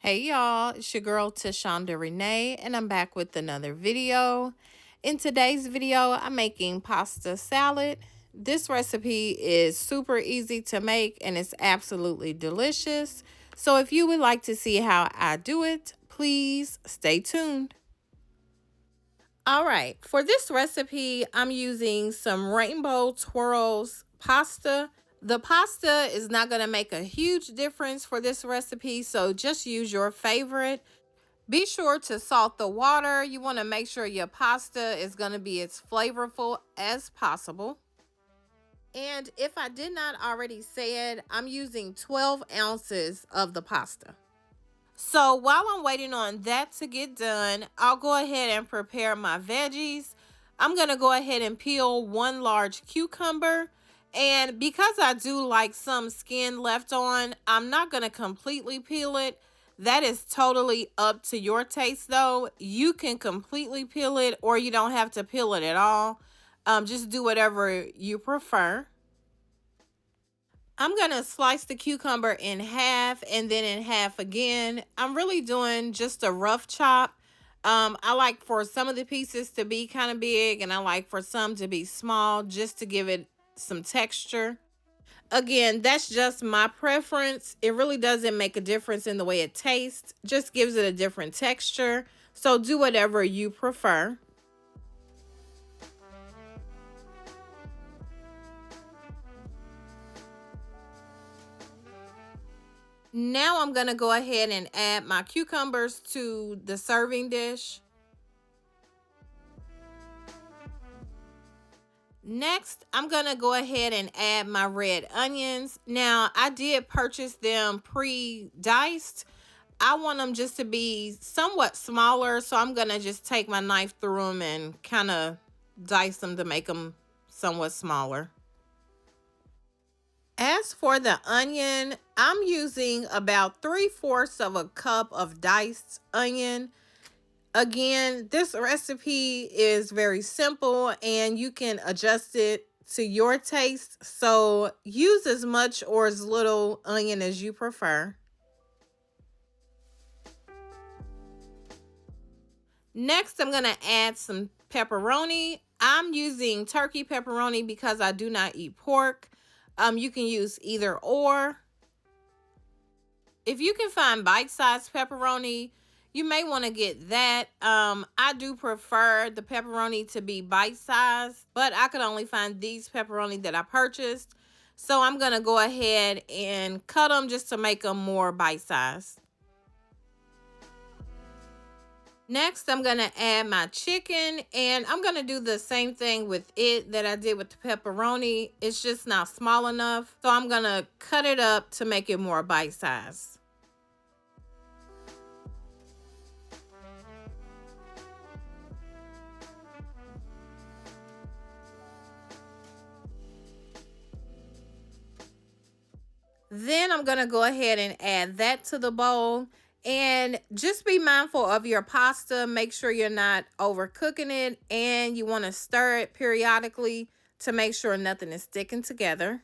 Hey y'all, it's your girl Tashonda Renee, and I'm back with another video. In today's video, I'm making pasta salad. This recipe is super easy to make and it's absolutely delicious. So if you would like to see how I do it, please stay tuned. All right, for this recipe, I'm using some rainbow twirls pasta. The pasta is not going to make a huge difference for this recipe, so just use your favorite. Be sure to salt the water. You want to make sure your pasta is going to be as flavorful as possible. And if I did not already say it, I'm using 12 ounces of the pasta. So while I'm waiting on that to get done, I'll go ahead and prepare my veggies. I'm going to go ahead and peel one large cucumber. And because I do like some skin left on, I'm not going to completely peel it. That is totally up to your taste though. You can completely peel it or you don't have to peel it at all. Just do whatever you prefer. I'm going to slice the cucumber in half and then in half again. I'm really doing just a rough chop. I like for some of the pieces to be kind of big and I like for some to be small just to give it some texture. Again, that's just my preference. It really doesn't make a difference in the way it tastes. Just gives it a different texture. So do whatever you prefer. Now I'm going to go ahead and add my cucumbers to the serving dish. Next, I'm going to go ahead and add my red onions. Now, I did purchase them pre-diced. I want them just to be somewhat smaller, so I'm going to just take my knife through them and kind of dice them to make them somewhat smaller. As for the onion, I'm using about 3/4 of a cup of diced onion. Again, this recipe is very simple and you can adjust it to your taste. So use as much or as little onion as you prefer. Next, I'm going to add some pepperoni. I'm using turkey pepperoni because I do not eat pork. You can use either or. If you can find bite-sized pepperoni, you may want to get that. I do prefer the pepperoni to be bite-sized, but I could only find these pepperoni that I purchased. So I'm going to go ahead and cut them just to make them more bite-sized. Next, I'm going to add my chicken, and I'm going to do the same thing with it that I did with the pepperoni. It's just not small enough, so I'm going to cut it up to make it more bite-sized. Then I'm going to go ahead and add that to the bowl. And just be mindful of your pasta. Make sure you're not overcooking it. And you want to stir it periodically to make sure nothing is sticking together.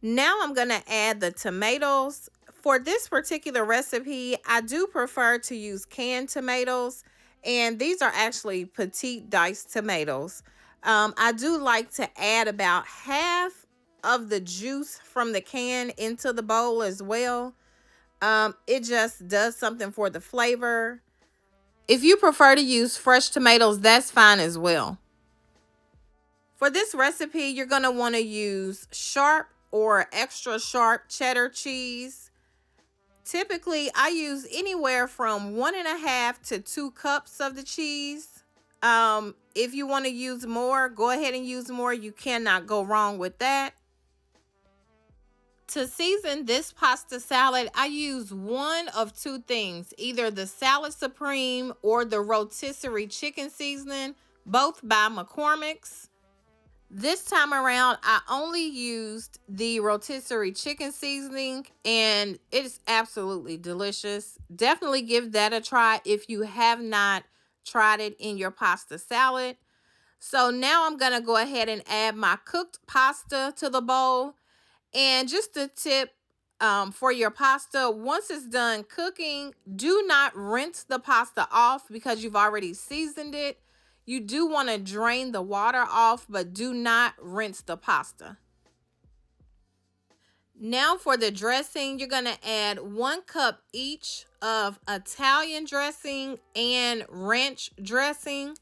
Now I'm going to add the tomatoes. For this particular recipe, I do prefer to use canned tomatoes. And these are actually petite diced tomatoes. I do like to add about half of the juice from the can into the bowl as well. It just does something for the flavor. If you prefer to use fresh tomatoes, that's fine as well. For this recipe, you're going to want to use sharp or extra sharp cheddar cheese. Typically, I use anywhere from 1.5 to 2 cups of the cheese. If you want to use more, go ahead and use more. You cannot go wrong with that. To season this pasta salad, I use one of two things, either the Salad Supreme or the Rotisserie Chicken seasoning, both by McCormick's. This time around, I only used the Rotisserie Chicken seasoning, and it is absolutely delicious. Definitely give that a try if you have not tried it in your pasta salad. So now I'm going to go ahead and add my cooked pasta to the bowl. And just a tip, for your pasta. Once it's done cooking, do not rinse the pasta off because you've already seasoned it. You do want to drain the water off, but do not rinse the pasta. Now for the dressing, you're going to add 1 cup each of Italian dressing and ranch dressing.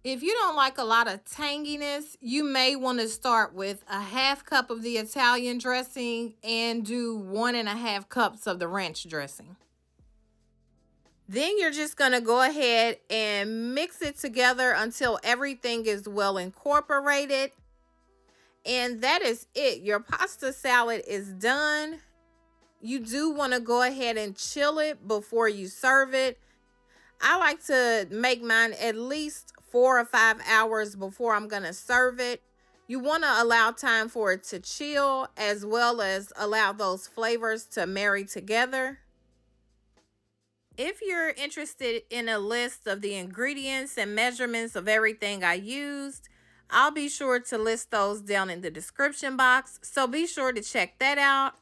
If you don't like a lot of tanginess, you may want to start with a 1/2 cup of the Italian dressing and do 1.5 cups of the ranch dressing. Then you're just going to go ahead and mix it together until everything is well incorporated. And that is it. Your pasta salad is done. You do want to go ahead and chill it before you serve it. I like to make mine at least 4 or 5 hours before I'm going to serve it. You want to allow time for it to chill as well as allow those flavors to marry together. If you're interested in a list of the ingredients and measurements of everything I used, I'll be sure to list those down in the description box, so be sure to check that out.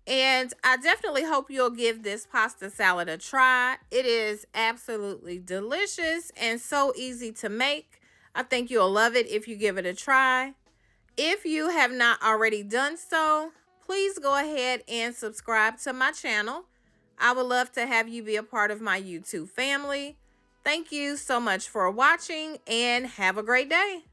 And I definitely hope you'll give this pasta salad a try. It is absolutely delicious and so easy to make. I think you'll love it if you give it a try. If you have not already done so, please go ahead and subscribe to my channel. I would love to have you be a part of my YouTube family. Thank you so much for watching and have a great day.